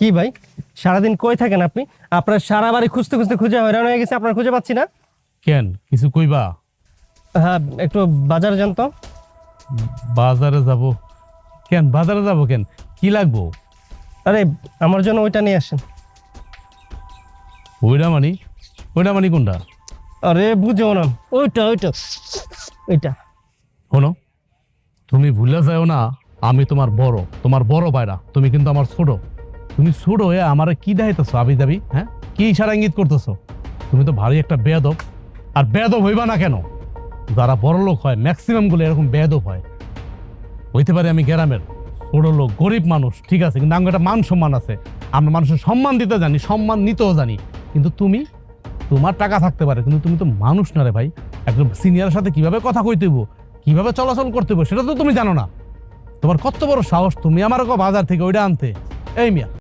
কি ভাই, সারাদিন কই থাকেন আপনি? আপনার সারা বাড়ি খুঁজতে খুঁজতে খুঁজে হয়রান হয়ে গেছে, আপনার খুঁজে পাচ্ছি না। কেন কিছু কইবা? হ্যাঁ, একটু বাজারে যান তো। বাজারে যাব? কেন বাজারে যাব কেন? কি লাগবো? আরে আমার জন্য ওইটা নিয়ে আসেন। ওইটা মানি কোনটা? আরে বুঝো না, ওইটা ওইটা ওইটা। শোনো, তুমি ভুলে যাও না, আমি তোমার বড় ভাইরা, তুমি কিন্তু আমার ছোট। তুমি ছোট হয়ে আমারে কি দেখাইতেছো আবি দাবি? হ্যাঁ, কি ইশারা ইঙ্গিত করতেছো? তুমি তো ভারী একটা বেয়াদব। আর বেয়াদব হইবা না কেন? যারা বড় লোক হয় ম্যাক্সিমাম গুলো এরকম বেয়াদব হয়। হইতে পারে আমি গ্রামের ছোট লোক, গরিব মানুষ, ঠিক আছে, কিন্তু আমার একটা মান সম্মান আছে। আমরা মানুষের সম্মান দিতে জানি, সম্মান নিতেও জানি। কিন্তু তোমার টাকা থাকতে পারে, কিন্তু তুমি তো মানুষ না রে ভাই। একজন সিনিয়রের সাথে কিভাবে কথা কইতে হইব, কিভাবে চলাচল করতে হইব, সেটা তো তুমি জানো না। তোমার কত বড় সাহস তুমি আমার বাজার থেকে ওইটা আনতে? এই মিয়া,